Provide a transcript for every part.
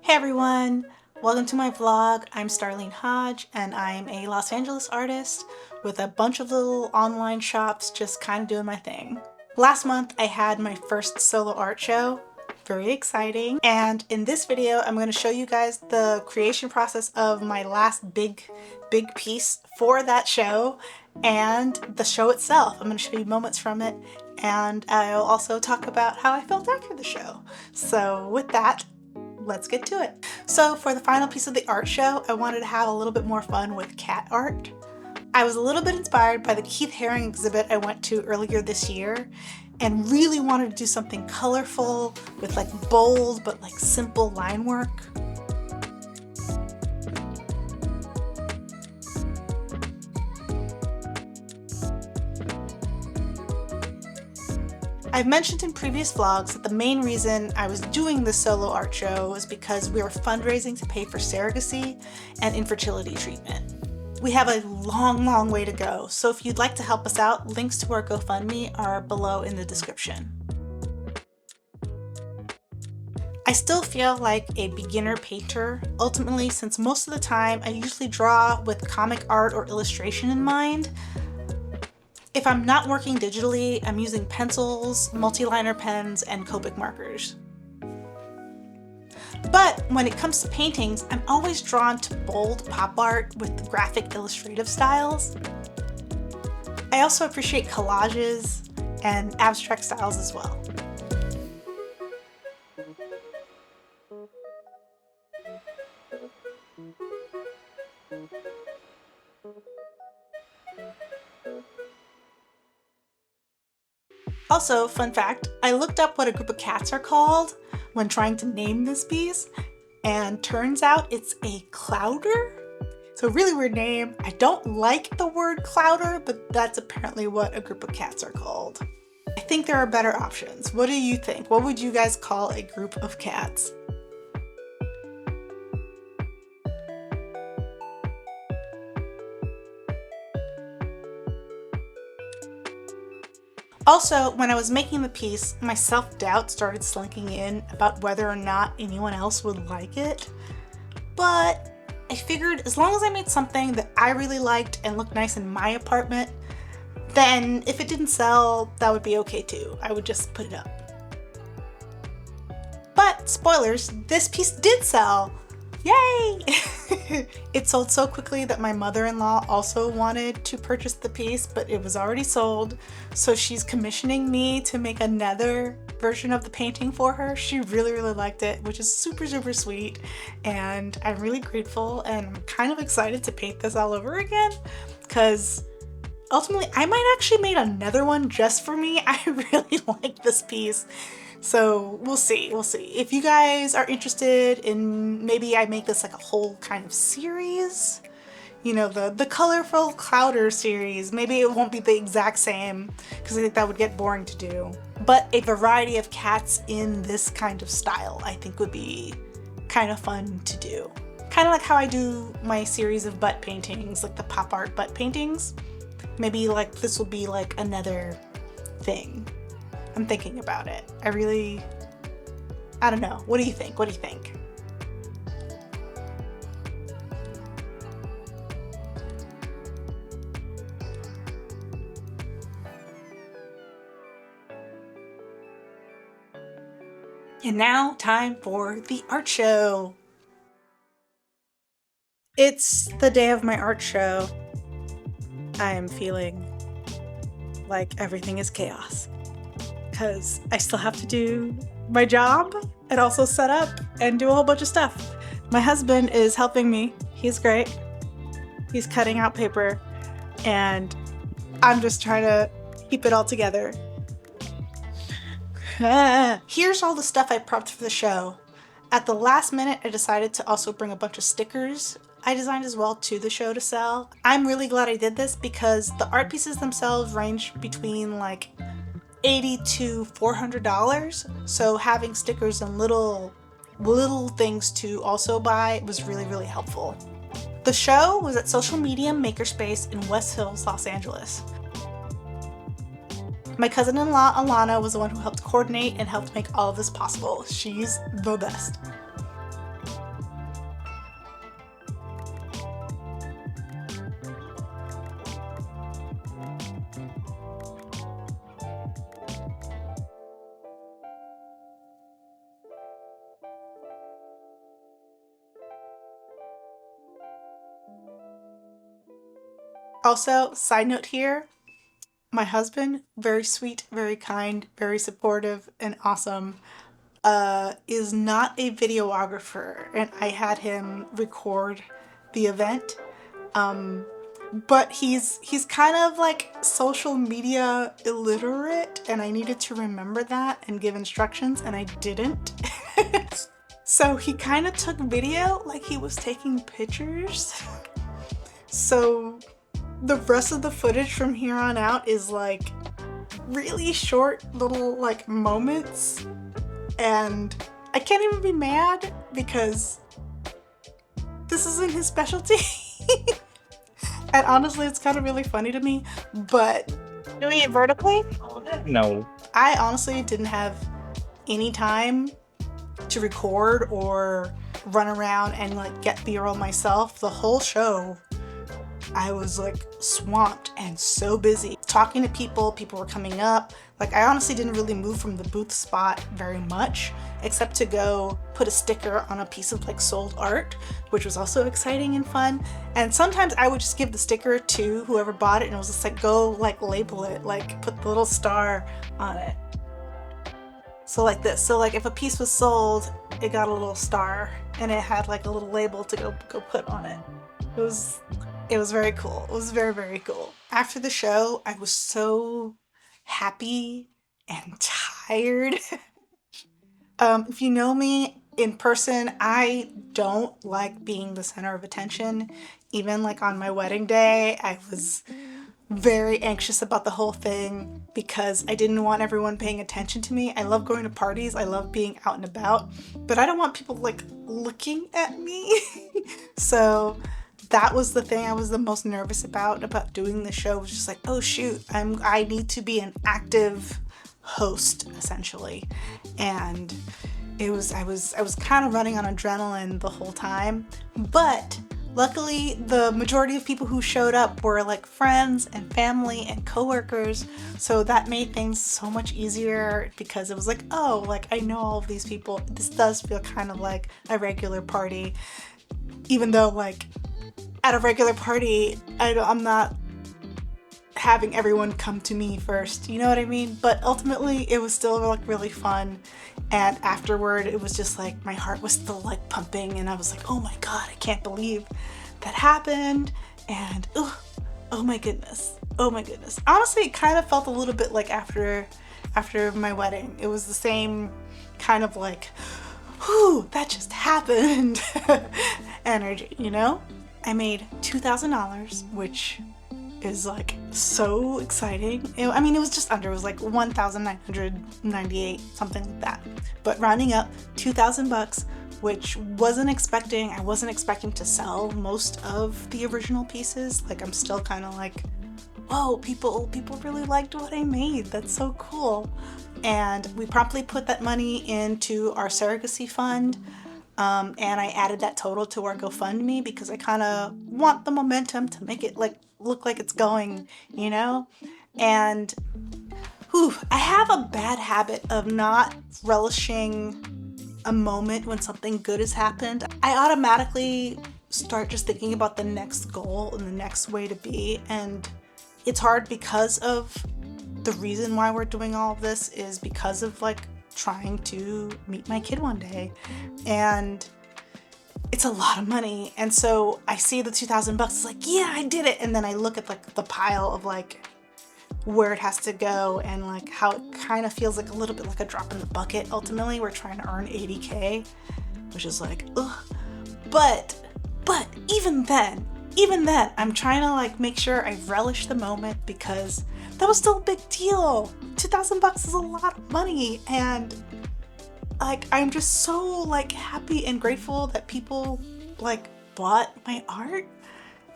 Hey everyone! Welcome to my vlog. I'm Starlene Hodge and I'm a Los Angeles artist with a bunch of little online shops just kind of doing my thing. Last month I had my first solo art show. Very exciting. And in this video I'm going to show you guys the creation process of my last big piece for that show and the show itself. I'm going to show you moments from it and I'll also talk about how I felt after the show. So with that, let's get to it. So for the final piece of the art show, I wanted to have a little bit more fun with cat art. I was a little bit inspired by the Keith Haring exhibit I went to earlier this year and really wanted to do something colorful with like bold but like simple line work. I've mentioned in previous vlogs that the main reason I was doing this solo art show was because we were fundraising to pay for surrogacy and infertility treatment. We have a long way to go, so if you'd like to help us out, links to our GoFundMe are below in the description. I still feel like a beginner painter, ultimately, since most of the time I usually draw with comic art or illustration in mind. If I'm not working digitally, I'm using pencils, multi-liner pens, and Copic markers. But when it comes to paintings, I'm always drawn to bold pop art with graphic illustrative styles. I also appreciate collages and abstract styles as well. Also, fun fact, I looked up what a group of cats are called when trying to name this piece, and turns out it's a clouder. So really weird name. I don't like the word clouder, but that's apparently what a group of cats are called. I think there are better options. What do you think? What would you guys call a group of cats? Also, when I was making the piece, my self-doubt started slinking in about whether or not anyone else would like it. But I figured as long as I made something that I really liked and looked nice in my apartment, then if it didn't sell, that would be okay too. I would just put it up. But spoilers, this piece did sell! Yay! It sold so quickly that my mother-in-law also wanted to purchase the piece, but it was already sold, so she's commissioning me to make another version of the painting for her. She really liked it, which is super sweet, and I'm really grateful and I'm kind of excited to paint this all over again, because ultimately I might actually make another one just for me. I really like this piece. So we'll see. If you guys are interested in maybe I make this like a whole kind of series, you know, the colorful clouder series, maybe it won't be the exact same because I think that would get boring to do. But a variety of cats in this kind of style I think would be kind of fun to do. Kind of like how I do my series of butt paintings, like the pop art butt paintings. Maybe like this will be like another thing. I'm thinking about it. I don't know. What do you think? And now, time for the art show. It's the day of my art show. I am feeling like everything is chaos, because I still have to do my job and also set up and do a whole bunch of stuff. My husband is helping me. He's great. He's cutting out paper and I'm just trying to keep it all together. Here's all the stuff I prepped for the show. At the last minute, I decided to also bring a bunch of stickers I designed as well to the show to sell. I'm really glad I did this because the art pieces themselves range between like $80 to $400, so having stickers and little things to also buy was really helpful. The show was at Social Media Makerspace in West Hills, Los Angeles. My cousin-in-law Alana was the one who helped coordinate and helped make all of this possible. She's the best. Also, side note here, my husband, very sweet, very kind, very supportive, and awesome, is not a videographer, and I had him record the event. But he's kind of like social media illiterate, and I needed to remember that and give instructions, and I didn't. So he kind of took video like he was taking pictures. So the rest of the footage from here on out is like really short little like moments, and I can't even be mad because this isn't his specialty. And honestly, it's kind of really funny to me, but Doing it vertically? No. I honestly didn't have any time to record or run around and like get B-roll myself. The whole show, I was like swamped and so busy talking to people. People were coming up. Like, I honestly didn't really move from the booth spot very much, except to go put a sticker on a piece of like sold art, which was also exciting and fun. And sometimes I would just give the sticker to whoever bought it, and it was just like, go like label it, like put the little star on it. So like this. So like if a piece was sold, it got a little star and it had like a little label to go put on it. It was very cool. It was very, very cool. After the show, I was so happy and tired. If you know me in person, I don't like being the center of attention. Even like on my wedding day, I was very anxious about the whole thing because I didn't want everyone paying attention to me. I love going to parties. I love being out and about, but I don't want people like looking at me. So that was the thing I was the most nervous about doing the show. Was just like, oh shoot, I need to be an active host essentially. And I was kind of running on adrenaline the whole time, but luckily the majority of people who showed up were like friends and family and coworkers, so that made things so much easier because it was like, oh, like I know all of these people. This does feel kind of like a regular party, even though like at a regular party, I'm not having everyone come to me first, you know what I mean? But ultimately, it was still like really fun. And afterward, it was just like my heart was still like pumping, and I was like, oh my god, I can't believe that happened. And oh my goodness, oh my goodness. Honestly, it kind of felt a little bit like after my wedding. It was the same kind of like, whew, that just happened energy, you know? I made $2,000, which is like so exciting. I mean, it was just under, it was like 1,998, something like that. But rounding up, $2,000, which I wasn't expecting to sell most of the original pieces. Like, I'm still kind of like, whoa, people really liked what I made. That's so cool. And we promptly put that money into our surrogacy fund. And I added that total to our GoFundMe because I kind of want the momentum to make it like look like it's going, you know? And I have a bad habit of not relishing a moment when something good has happened. I automatically start just thinking about the next goal and the next way to be. And it's hard because of the reason why we're doing all of this is because of like trying to meet my kid one day, and it's a lot of money. And so I see the $2,000, it's like, yeah, I did it. And then I look at like the pile of like where it has to go and like how it kind of feels like a little bit like a drop in the bucket. Ultimately, we're trying to earn $80K, which is like, ugh. But even then, I'm trying to like make sure I relish the moment because that was still a big deal. $2,000 is a lot of money, and like I'm just so like happy and grateful that people like bought my art,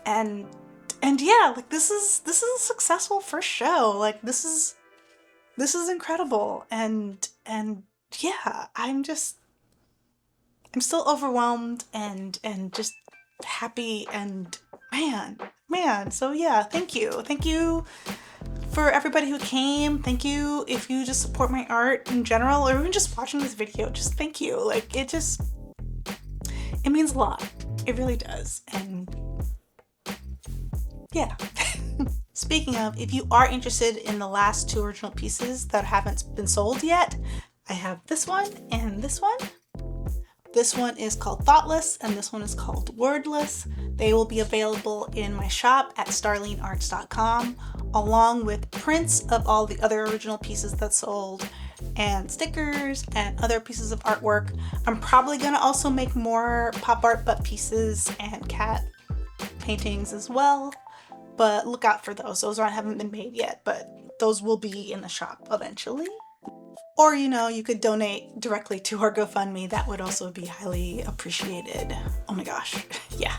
and yeah, like this is a successful first show. Like this is incredible, and yeah, I'm still overwhelmed and just happy, and man. So yeah, thank you for everybody who came. Thank you if you just support my art in general, or even just watching this video. Just thank you. Like it means a lot. It really does. And yeah. Speaking of, if you are interested in the last 2 original pieces that haven't been sold yet, I have this one and this one. This one is called Thoughtless and this one is called Wordless. They will be available in my shop at starlenearts.com, along with prints of all the other original pieces that sold and stickers and other pieces of artwork. I'm probably going to also make more pop art butt pieces and cat paintings as well, but look out for those. Those haven't been made yet, but those will be in the shop eventually. Or, you could donate directly to our GoFundMe. That would also be highly appreciated. Oh my gosh, yeah.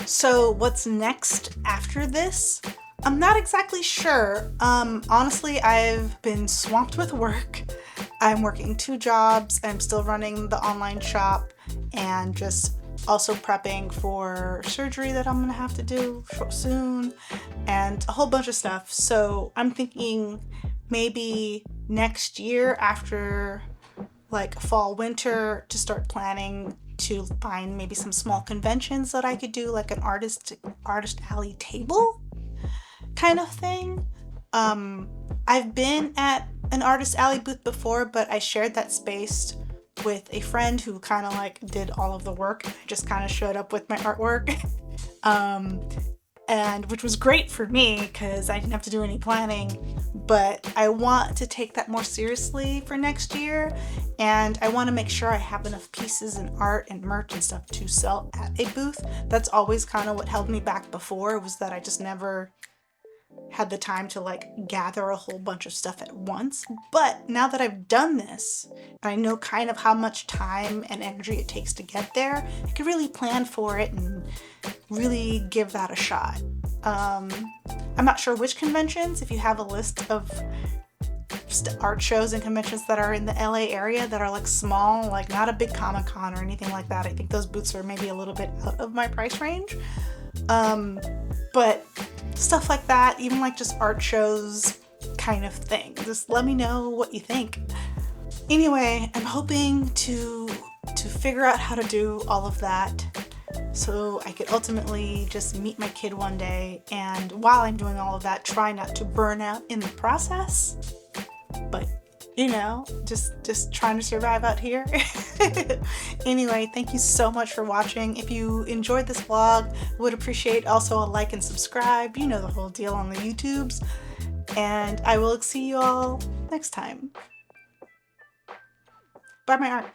So what's next after this? I'm not exactly sure. Honestly, I've been swamped with work. I'm working 2 jobs. I'm still running the online shop and just also prepping for surgery that I'm gonna have to do soon and a whole bunch of stuff. So I'm thinking maybe next year after like fall, winter, to start planning to find maybe some small conventions that I could do, like an artist alley table kind of thing. I've been at an artist alley booth before, but I shared that space with a friend who kind of like did all of the work. I just kind of showed up with my artwork. And which was great for me because I didn't have to do any planning, but I want to take that more seriously for next year, and I want to make sure I have enough pieces and art and merch and stuff to sell at a booth. That's always kind of what held me back before, was that I just never had the time to like gather a whole bunch of stuff at once. But now that I've done this, and I know kind of how much time and energy it takes to get there, I can really plan for it and really give that a shot. I'm not sure which conventions. If you have a list of art shows and conventions that are in the LA area that are like small, like not a big Comic-Con or anything like that, I think those booths are maybe a little bit out of my price range. But stuff like that, even like just art shows kind of thing, just let me know what you think. Anyway, I'm hoping to figure out how to do all of that so I could ultimately just meet my kid one day, and while I'm doing all of that, try not to burn out in the process. But just trying to survive out here. Anyway, thank you so much for watching. If you enjoyed this vlog, would appreciate also a like and subscribe. You know the whole deal on the YouTubes. And I will see you all next time. Bye, my art.